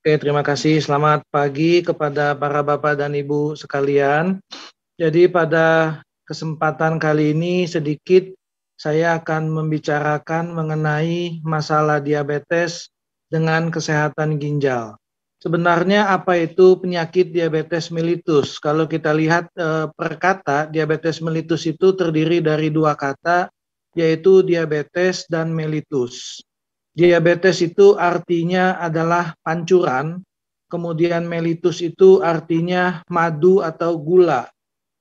Oke, terima kasih. Selamat pagi kepada para Bapak dan Ibu sekalian. Jadi pada kesempatan kali ini sedikit saya akan membicarakan mengenai masalah diabetes dengan kesehatan ginjal. Sebenarnya apa itu penyakit diabetes mellitus? Kalau kita lihat per kata, diabetes mellitus itu terdiri dari dua kata, yaitu diabetes dan mellitus. Diabetes itu artinya adalah pancuran, kemudian mellitus itu artinya madu atau gula.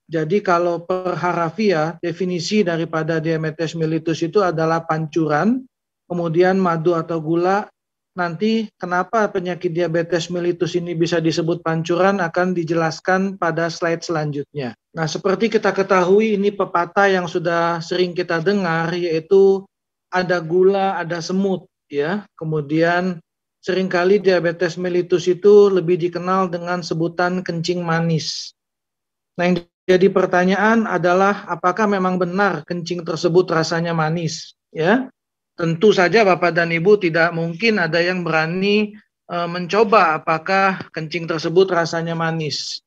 Jadi kalau per harafiah, definisi daripada diabetes mellitus itu adalah pancuran, kemudian madu atau gula. Nanti kenapa penyakit diabetes mellitus ini bisa disebut pancuran akan dijelaskan pada slide selanjutnya. Nah, seperti kita ketahui ini pepatah yang sudah sering kita dengar, yaitu ada gula, ada semut, ya. Kemudian seringkali diabetes mellitus itu lebih dikenal dengan sebutan kencing manis. Nah, yang jadi pertanyaan adalah apakah memang benar kencing tersebut rasanya manis, ya? Tentu saja Bapak dan Ibu tidak mungkin ada yang berani mencoba apakah kencing tersebut rasanya manis.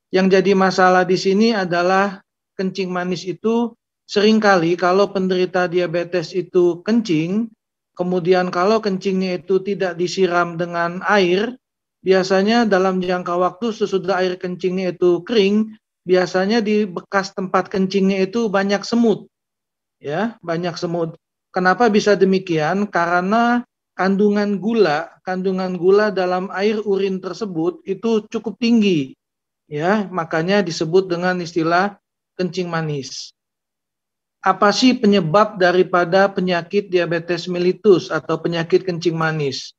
Yang jadi masalah di sini adalah kencing manis itu seringkali kalau penderita diabetes itu kencing, kemudian kalau kencingnya itu tidak disiram dengan air, biasanya dalam jangka waktu sesudah air kencingnya itu kering, biasanya di bekas tempat kencingnya itu banyak semut. Ya, banyak semut. Kenapa bisa demikian? Karena kandungan gula dalam air urin tersebut itu cukup tinggi. Ya, makanya disebut dengan istilah kencing manis. Apa sih penyebab daripada penyakit diabetes mellitus atau penyakit kencing manis?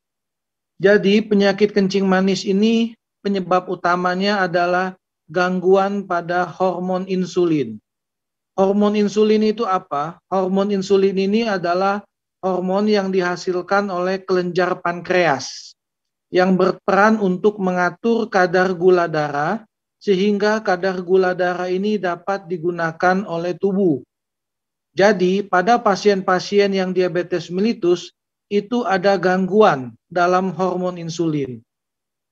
Jadi, penyakit kencing manis ini penyebab utamanya adalah gangguan pada hormon insulin. Hormon insulin itu apa? Hormon insulin ini adalah hormon yang dihasilkan oleh kelenjar pankreas yang berperan untuk mengatur kadar gula darah sehingga kadar gula darah ini dapat digunakan oleh tubuh. Jadi pada pasien-pasien yang diabetes mellitus itu ada gangguan dalam hormon insulin.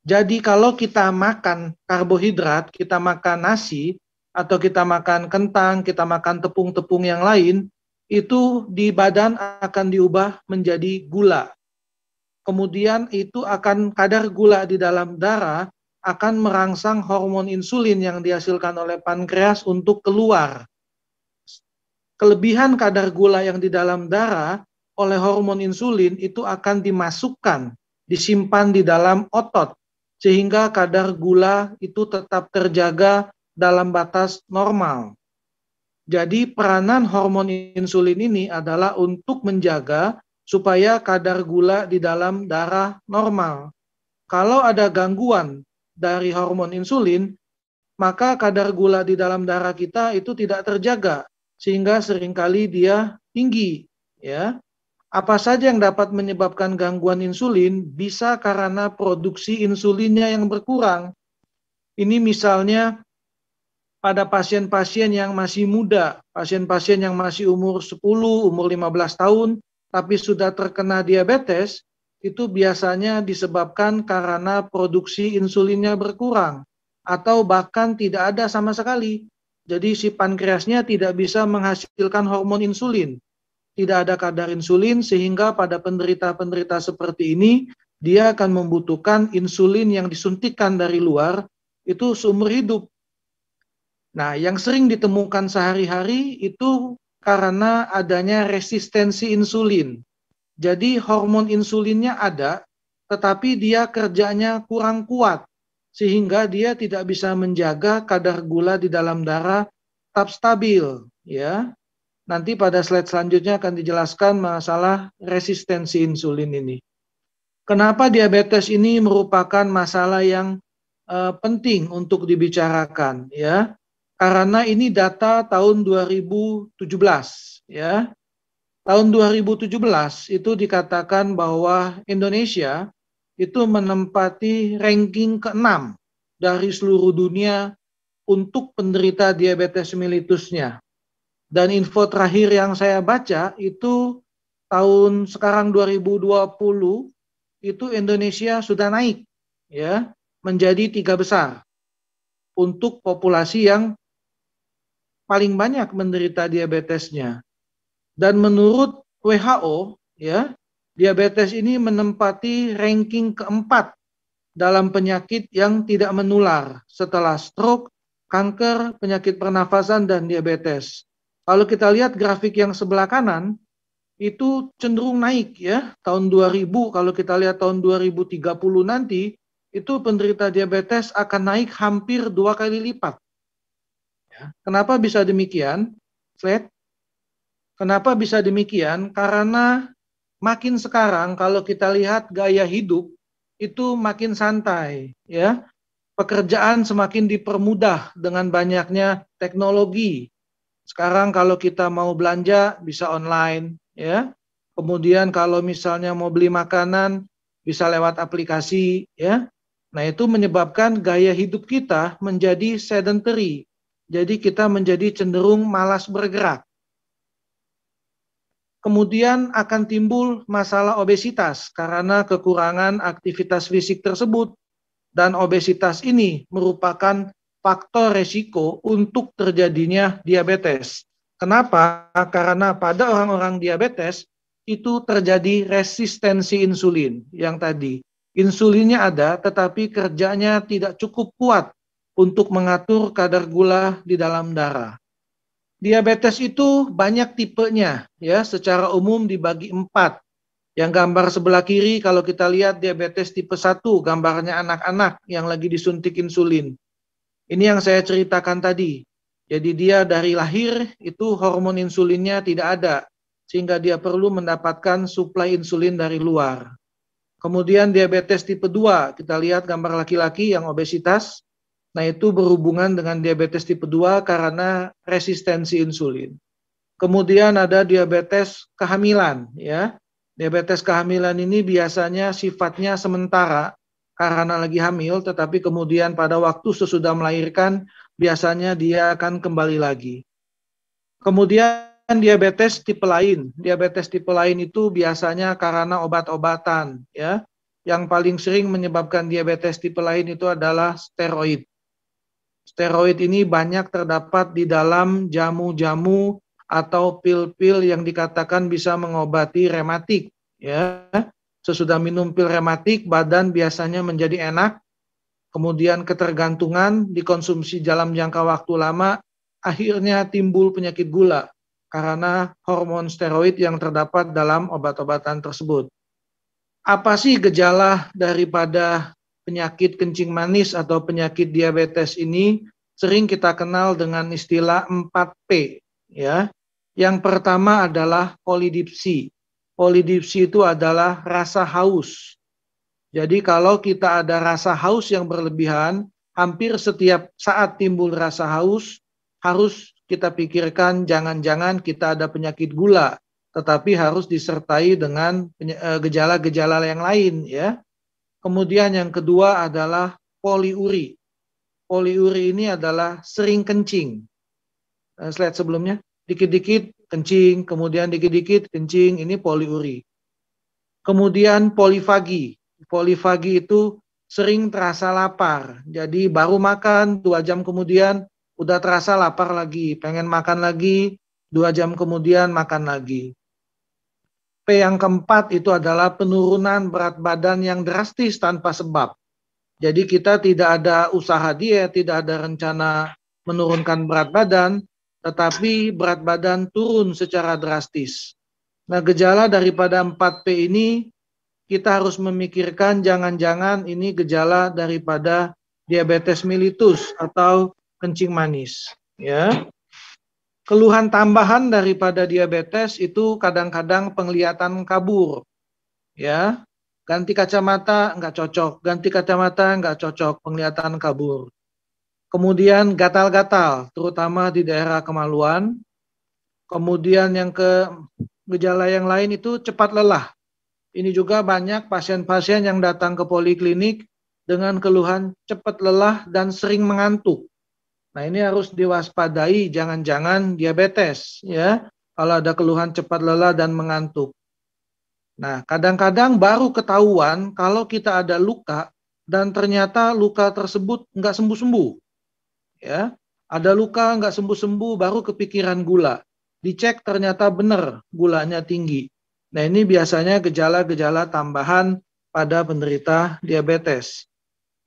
Jadi kalau kita makan karbohidrat, kita makan nasi, atau kita makan kentang, kita makan tepung-tepung yang lain, itu di badan akan diubah menjadi gula. Kemudian itu akan kadar gula di dalam darah akan merangsang hormon insulin yang dihasilkan oleh pankreas untuk keluar. Kelebihan kadar gula yang di dalam darah oleh hormon insulin itu akan dimasukkan, disimpan di dalam otot, sehingga kadar gula itu tetap terjaga dalam batas normal. Jadi peranan hormon insulin ini adalah untuk menjaga supaya kadar gula di dalam darah normal. Kalau ada gangguan dari hormon insulin, maka kadar gula di dalam darah kita itu tidak terjaga, sehingga seringkali dia tinggi. Ya. Apa saja yang dapat menyebabkan gangguan insulin? Bisa karena produksi insulinnya yang berkurang. Ini misalnya pada pasien-pasien yang masih muda, pasien-pasien yang masih umur 10, umur 15 tahun, tapi sudah terkena diabetes, itu biasanya disebabkan karena produksi insulinnya berkurang, atau bahkan tidak ada sama sekali. Jadi si pankreasnya tidak bisa menghasilkan hormon insulin. Tidak ada kadar insulin, sehingga pada penderita-penderita seperti ini, dia akan membutuhkan insulin yang disuntikkan dari luar, itu seumur hidup. Nah, yang sering ditemukan sehari-hari itu karena adanya resistensi insulin. Jadi hormon insulinnya ada, tetapi dia kerjanya kurang kuat, sehingga dia tidak bisa menjaga kadar gula di dalam darah tetap stabil. Ya, nanti pada slide selanjutnya akan dijelaskan masalah resistensi insulin ini. Kenapa diabetes ini merupakan masalah yang penting untuk dibicarakan? Ya. Karena ini data tahun 2017, ya. Tahun 2017 itu dikatakan bahwa Indonesia itu menempati ranking ke-6 dari seluruh dunia untuk penderita diabetes mellitusnya. Dan info terakhir yang saya baca itu tahun sekarang 2020 itu Indonesia sudah naik ya menjadi 3 besar untuk populasi yang paling banyak menderita diabetesnya. Dan menurut WHO, ya, diabetes ini menempati ranking keempat dalam penyakit yang tidak menular setelah stroke, kanker, penyakit pernafasan, dan diabetes. Kalau kita lihat grafik yang sebelah kanan, itu cenderung naik ya. Tahun 2000, kalau kita lihat tahun 2030 nanti, itu penderita diabetes akan naik hampir 2 kali lipat. Kenapa bisa demikian? Slide. Kenapa bisa demikian? Karena makin sekarang kalau kita lihat gaya hidup itu makin santai, ya. Pekerjaan semakin dipermudah dengan banyaknya teknologi. Sekarang kalau kita mau belanja bisa online, ya. Kemudian kalau misalnya mau beli makanan bisa lewat aplikasi, ya. Nah, itu menyebabkan gaya hidup kita menjadi sedentary. Jadi kita menjadi cenderung malas bergerak. Kemudian akan timbul masalah obesitas karena kekurangan aktivitas fisik tersebut. Dan obesitas ini merupakan faktor resiko untuk terjadinya diabetes. Kenapa? Karena pada orang-orang diabetes itu terjadi resistensi insulin yang tadi. Insulinnya ada tetapi kerjanya tidak cukup kuat untuk mengatur kadar gula di dalam darah. Diabetes itu banyak tipenya, ya, secara umum dibagi 4. Yang gambar sebelah kiri kalau kita lihat diabetes tipe 1, gambarnya anak-anak yang lagi disuntik insulin. Ini yang saya ceritakan tadi. Jadi dia dari lahir itu hormon insulinnya tidak ada, sehingga dia perlu mendapatkan suplai insulin dari luar. Kemudian diabetes tipe 2, kita lihat gambar laki-laki yang obesitas. Nah, itu berhubungan dengan diabetes tipe 2 karena resistensi insulin. Kemudian ada diabetes kehamilan, ya. Diabetes kehamilan ini biasanya sifatnya sementara karena lagi hamil, tetapi kemudian pada waktu sesudah melahirkan biasanya dia akan kembali lagi. Kemudian diabetes tipe lain. Diabetes tipe lain itu biasanya karena obat-obatan, ya. Yang paling sering menyebabkan diabetes tipe lain itu adalah steroid. Steroid ini banyak terdapat di dalam jamu-jamu atau pil-pil yang dikatakan bisa mengobati rematik, ya. Sesudah minum pil rematik, badan biasanya menjadi enak, kemudian ketergantungan dikonsumsi dalam jangka waktu lama, akhirnya timbul penyakit gula karena hormon steroid yang terdapat dalam obat-obatan tersebut. Apa sih gejala daripada penyakit kencing manis atau penyakit diabetes ini? Sering kita kenal dengan istilah 4P, ya. Yang pertama adalah polidipsi. Polidipsi itu adalah rasa haus. Jadi kalau kita ada rasa haus yang berlebihan, hampir setiap saat timbul rasa haus, harus kita pikirkan jangan-jangan kita ada penyakit gula, tetapi harus disertai dengan gejala-gejala yang lain, ya. Kemudian yang kedua adalah poliuri. Poliuri ini adalah sering kencing. Slide sebelumnya, dikit-dikit kencing, kemudian dikit-dikit kencing, ini poliuri. Kemudian polifagi. Polifagi itu sering terasa lapar. Jadi baru makan, 2 jam kemudian udah terasa lapar lagi, pengen makan lagi, 2 jam kemudian makan lagi. P yang keempat itu adalah penurunan berat badan yang drastis tanpa sebab. Jadi kita tidak ada usaha diet, tidak ada rencana menurunkan berat badan, tetapi berat badan turun secara drastis. Nah, gejala daripada 4P ini kita harus memikirkan jangan-jangan ini gejala daripada diabetes mellitus atau kencing manis, ya. Keluhan tambahan daripada diabetes itu kadang-kadang penglihatan kabur, ya. Ganti kacamata nggak cocok, ganti kacamata nggak cocok, penglihatan kabur. Kemudian gatal-gatal, terutama di daerah kemaluan. Kemudian yang gejala yang lain itu cepat lelah. Ini juga banyak pasien-pasien yang datang ke poliklinik dengan keluhan cepat lelah dan sering mengantuk. Nah, ini harus diwaspadai, jangan-jangan diabetes, ya. Kalau ada keluhan cepat lelah dan mengantuk. Nah, kadang-kadang baru ketahuan kalau kita ada luka dan ternyata luka tersebut nggak sembuh-sembuh. Ya, ada luka nggak sembuh-sembuh, baru kepikiran gula. Dicek ternyata benar gulanya tinggi. Nah, ini biasanya gejala-gejala tambahan pada penderita diabetes.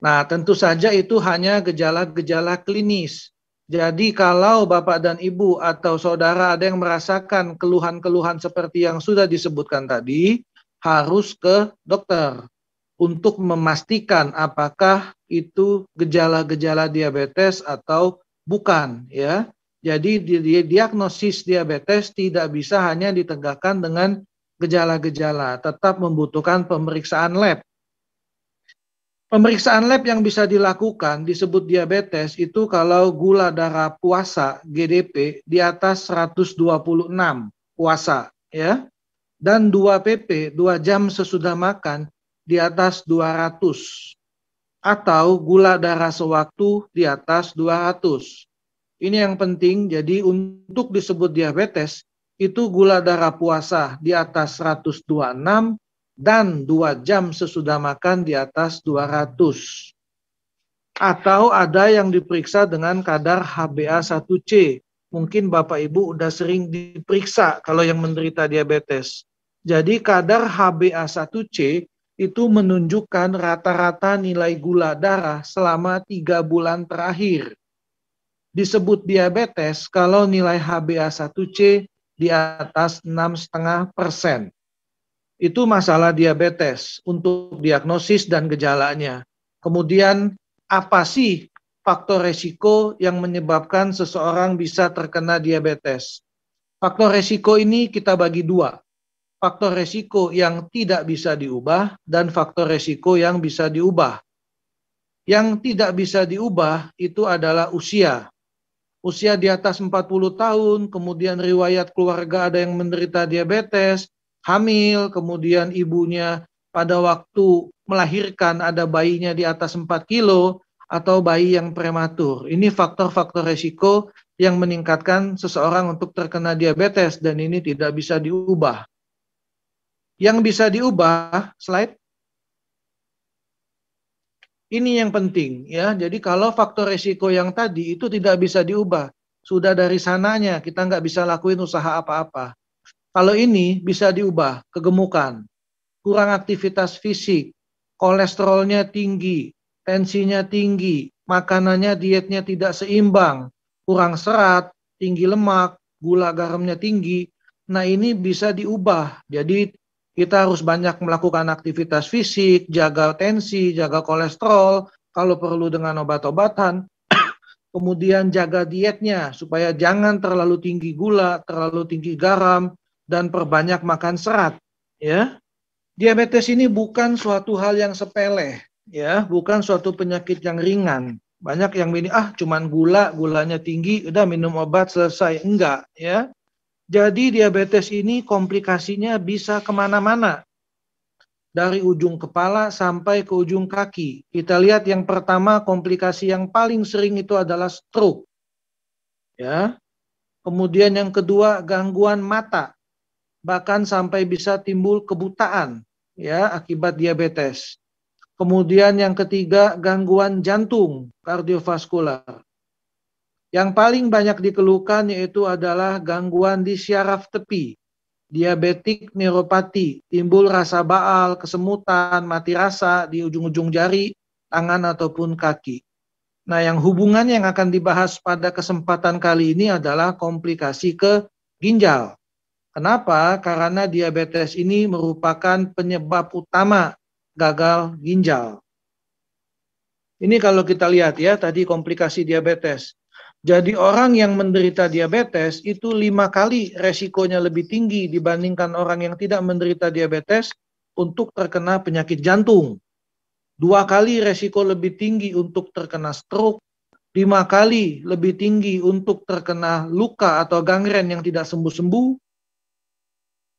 Nah, tentu saja itu hanya gejala-gejala klinis. Jadi kalau Bapak dan Ibu atau saudara ada yang merasakan keluhan-keluhan seperti yang sudah disebutkan tadi, harus ke dokter untuk memastikan apakah itu gejala-gejala diabetes atau bukan, ya. Jadi diagnosis diabetes tidak bisa hanya ditegakkan dengan gejala-gejala, tetap membutuhkan pemeriksaan lab. Pemeriksaan lab yang bisa dilakukan disebut diabetes itu kalau gula darah puasa GDP di atas 126 puasa, ya. Dan 2 PP 2 jam sesudah makan di atas 200 atau gula darah sewaktu di atas 200. Ini yang penting, jadi untuk disebut diabetes itu gula darah puasa di atas 126 dan 2 jam sesudah makan di atas 200. Atau ada yang diperiksa dengan kadar HbA1c. Mungkin Bapak Ibu udah sering diperiksa kalau yang menderita diabetes. Jadi kadar HbA1c itu menunjukkan rata-rata nilai gula darah selama 3 bulan terakhir. Disebut diabetes kalau nilai HbA1c di atas 6,5%. Itu masalah diabetes untuk diagnosis dan gejalanya. Kemudian apa sih faktor resiko yang menyebabkan seseorang bisa terkena diabetes? Faktor resiko ini kita bagi dua. Faktor resiko yang tidak bisa diubah dan faktor resiko yang bisa diubah. Yang tidak bisa diubah itu adalah usia. Usia di atas 40 tahun, kemudian riwayat keluarga ada yang menderita diabetes, hamil, kemudian ibunya pada waktu melahirkan ada bayinya di atas 4 kilo, atau bayi yang prematur. Ini faktor-faktor resiko yang meningkatkan seseorang untuk terkena diabetes dan ini tidak bisa diubah. Yang bisa diubah, slide. Ini yang penting ya. Jadi kalau faktor resiko yang tadi itu tidak bisa diubah, sudah dari sananya kita nggak bisa lakuin usaha apa-apa. Kalau ini bisa diubah, kegemukan, kurang aktivitas fisik, kolesterolnya tinggi, tensinya tinggi, makanannya dietnya tidak seimbang, kurang serat, tinggi lemak, gula garamnya tinggi. Nah ini bisa diubah. Jadi kita harus banyak melakukan aktivitas fisik, jaga tensi, jaga kolesterol, kalau perlu dengan obat-obatan. Kemudian jaga dietnya supaya jangan terlalu tinggi gula, terlalu tinggi garam, dan perbanyak makan serat. Ya, diabetes ini bukan suatu hal yang sepele, ya, bukan suatu penyakit yang ringan. Banyak yang ini cuman gulanya tinggi, udah minum obat selesai. Enggak, ya. Jadi diabetes ini komplikasinya bisa kemana-mana. Dari ujung kepala sampai ke ujung kaki. Kita lihat yang pertama komplikasi yang paling sering itu adalah stroke. Ya. Kemudian yang kedua gangguan mata. Bahkan sampai bisa timbul kebutaan ya akibat diabetes. Kemudian yang ketiga gangguan jantung, kardiovaskular. Yang paling banyak dikeluhkan yaitu adalah gangguan di syaraf tepi, diabetik neuropati, timbul rasa baal, kesemutan, mati rasa di ujung-ujung jari, tangan ataupun kaki. Nah, yang hubungan yang akan dibahas pada kesempatan kali ini adalah komplikasi ke ginjal. Kenapa? Karena diabetes ini merupakan penyebab utama gagal ginjal. Ini kalau kita lihat ya, tadi komplikasi diabetes. Jadi orang yang menderita diabetes itu 5 kali resikonya lebih tinggi dibandingkan orang yang tidak menderita diabetes untuk terkena penyakit jantung. 2 kali resiko lebih tinggi untuk terkena stroke. 5 kali lebih tinggi untuk terkena luka atau gangren yang tidak sembuh-sembuh.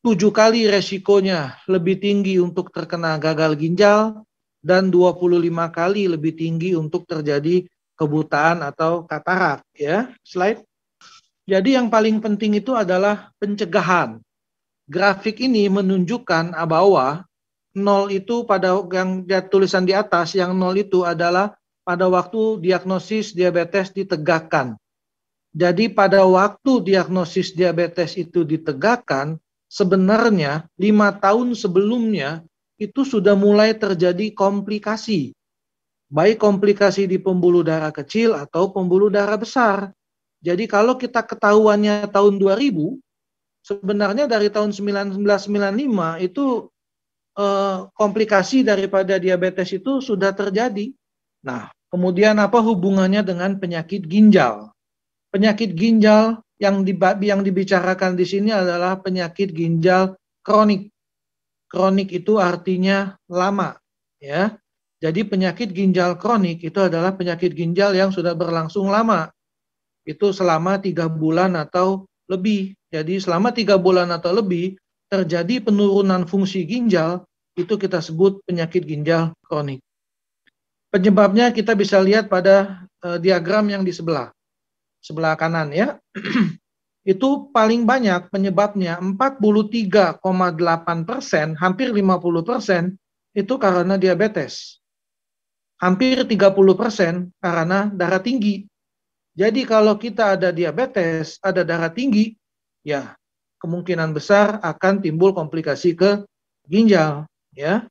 7 kali resikonya lebih tinggi untuk terkena gagal ginjal. Dan 25 kali lebih tinggi untuk terjadi kebutaan atau katarak, ya. Slide. Jadi yang paling penting itu adalah pencegahan. Grafik ini menunjukkan bahwa nol itu pada yang tulisan di atas, yang nol itu adalah pada waktu diagnosis diabetes ditegakkan. Jadi pada waktu diagnosis diabetes itu ditegakkan, sebenarnya 5 tahun sebelumnya itu sudah mulai terjadi komplikasi. Baik komplikasi di pembuluh darah kecil atau pembuluh darah besar. Jadi kalau kita ketahuannya tahun 2000, sebenarnya dari tahun 1995 itu komplikasi daripada diabetes itu sudah terjadi. Nah, kemudian apa hubungannya dengan penyakit ginjal? Penyakit ginjal yang dibicarakan di sini adalah penyakit ginjal kronik. Kronik itu artinya lama, ya. Jadi penyakit ginjal kronik itu adalah penyakit ginjal yang sudah berlangsung lama. Itu selama 3 bulan atau lebih. Jadi selama 3 bulan atau lebih terjadi penurunan fungsi ginjal, itu kita sebut penyakit ginjal kronik. Penyebabnya kita bisa lihat pada diagram yang di sebelah kanan ya. Itu paling banyak penyebabnya 43,8%, hampir 50% itu karena diabetes. Hampir 30% karena darah tinggi. Jadi kalau kita ada diabetes, ada darah tinggi, ya kemungkinan besar akan timbul komplikasi ke ginjal, ya.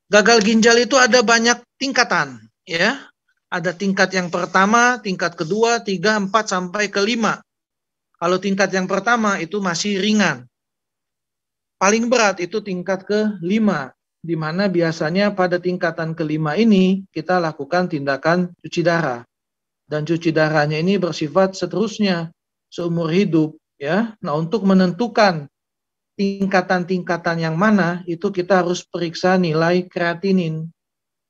Gagal ginjal itu ada banyak tingkatan, ya. Ada tingkat yang pertama, tingkat kedua, 3, 4 sampai ke 5. Kalau tingkat yang pertama itu masih ringan. Paling berat itu tingkat ke-5, di mana biasanya pada tingkatan ke-5 ini kita lakukan tindakan cuci darah. Dan cuci darahnya ini bersifat seterusnya seumur hidup, ya. Nah, untuk menentukan tingkatan-tingkatan yang mana itu kita harus periksa nilai kreatinin,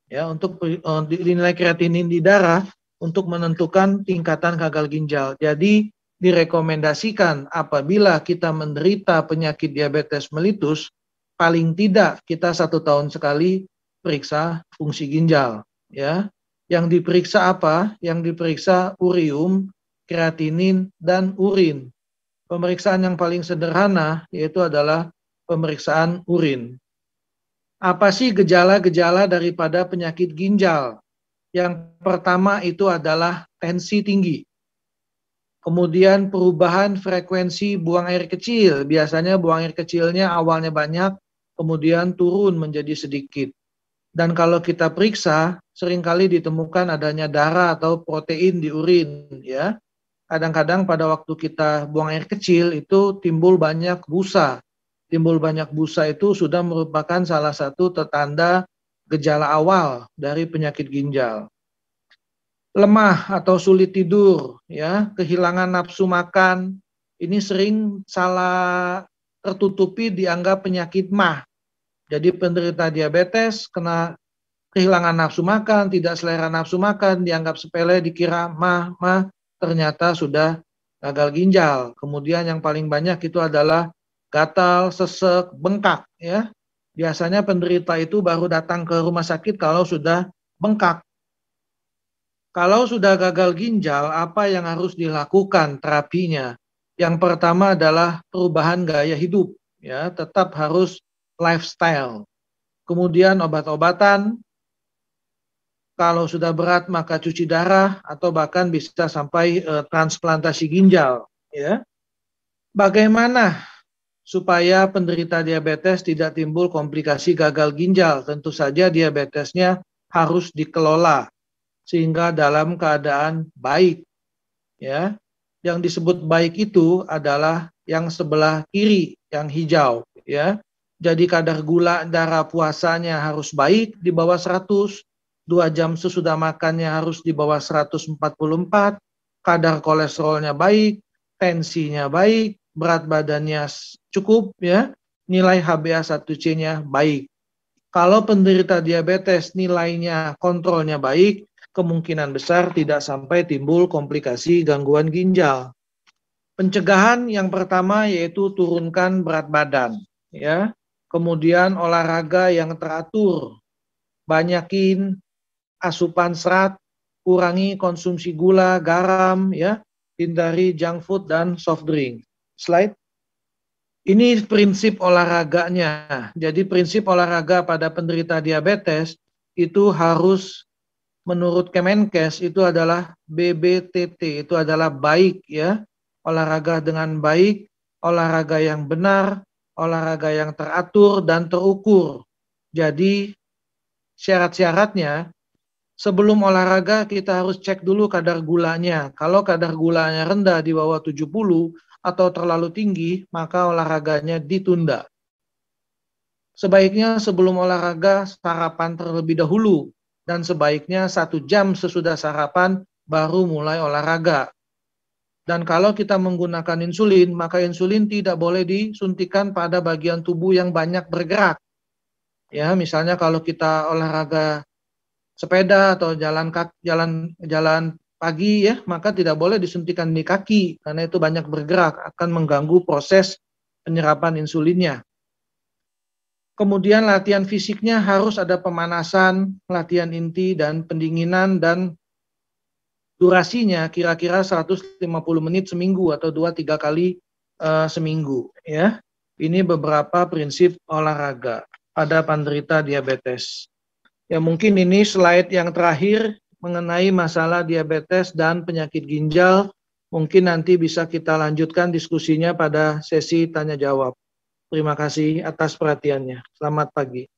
ya, untuk nilai kreatinin di darah untuk menentukan tingkatan gagal ginjal. Jadi direkomendasikan apabila kita menderita penyakit diabetes mellitus, paling tidak kita 1 tahun sekali periksa fungsi ginjal, ya. Yang diperiksa apa? Yang diperiksa urium, kreatinin, dan urin. Pemeriksaan yang paling sederhana yaitu adalah pemeriksaan urin. Apa sih gejala-gejala daripada penyakit ginjal? Yang pertama itu adalah tensi tinggi. Kemudian perubahan frekuensi buang air kecil. Biasanya buang air kecilnya awalnya banyak, kemudian turun menjadi sedikit. Dan kalau kita periksa, seringkali ditemukan adanya darah atau protein di urin, ya. Kadang-kadang pada waktu kita buang air kecil itu timbul banyak busa. Timbul banyak busa itu sudah merupakan salah satu tanda gejala awal dari penyakit ginjal. Lemah atau sulit tidur, ya, kehilangan nafsu makan, ini sering salah tertutupi dianggap penyakit MAH. Jadi penderita diabetes kena kehilangan nafsu makan, tidak selera nafsu makan, dianggap sepele, dikira MAH, ternyata sudah gagal ginjal. Kemudian yang paling banyak itu adalah gatal, sesek, bengkak, ya. Biasanya penderita itu baru datang ke rumah sakit kalau sudah bengkak. Kalau sudah gagal ginjal, apa yang harus dilakukan terapinya? Yang pertama adalah perubahan gaya hidup, ya, tetap harus lifestyle. Kemudian obat-obatan, kalau sudah berat maka cuci darah atau bahkan bisa sampai transplantasi ginjal, ya. Bagaimana supaya penderita diabetes tidak timbul komplikasi gagal ginjal? Tentu saja diabetesnya harus dikelola sehingga dalam keadaan baik, ya. Yang disebut baik itu adalah yang sebelah kiri, yang hijau, ya. Jadi kadar gula darah puasanya harus baik di bawah 100, 2 jam sesudah makannya harus di bawah 144, kadar kolesterolnya baik, tensinya baik, berat badannya cukup, ya, nilai HbA1c-nya baik. Kalau penderita diabetes nilainya kontrolnya baik, kemungkinan besar tidak sampai timbul komplikasi gangguan ginjal. Pencegahan yang pertama yaitu turunkan berat badan, ya. Kemudian olahraga yang teratur, banyakin asupan serat, kurangi konsumsi gula, garam, ya, hindari junk food dan soft drink. Slide. Ini prinsip olahraganya. Jadi prinsip olahraga pada penderita diabetes itu harus menurut Kemenkes itu adalah BBTT, itu adalah baik ya. Olahraga dengan baik, olahraga yang benar, olahraga yang teratur dan terukur. Jadi syarat-syaratnya sebelum olahraga kita harus cek dulu kadar gulanya. Kalau kadar gulanya rendah di bawah 70 atau terlalu tinggi, maka olahraganya ditunda. Sebaiknya sebelum olahraga sarapan terlebih dahulu dan sebaiknya 1 jam sesudah sarapan baru mulai olahraga. Dan kalau kita menggunakan insulin, maka insulin tidak boleh disuntikan pada bagian tubuh yang banyak bergerak. Ya, misalnya kalau kita olahraga sepeda atau jalan pagi ya, maka tidak boleh disuntikan di kaki karena itu banyak bergerak, akan mengganggu proses penyerapan insulinnya. Kemudian latihan fisiknya harus ada pemanasan, latihan inti dan pendinginan, dan durasinya kira-kira 150 menit seminggu atau 2-3 kali seminggu ya. Ini beberapa prinsip olahraga pada penderita diabetes. Ya mungkin ini slide yang terakhir mengenai masalah diabetes dan penyakit ginjal. Mungkin nanti bisa kita lanjutkan diskusinya pada sesi tanya jawab. Terima kasih atas perhatiannya. Selamat pagi.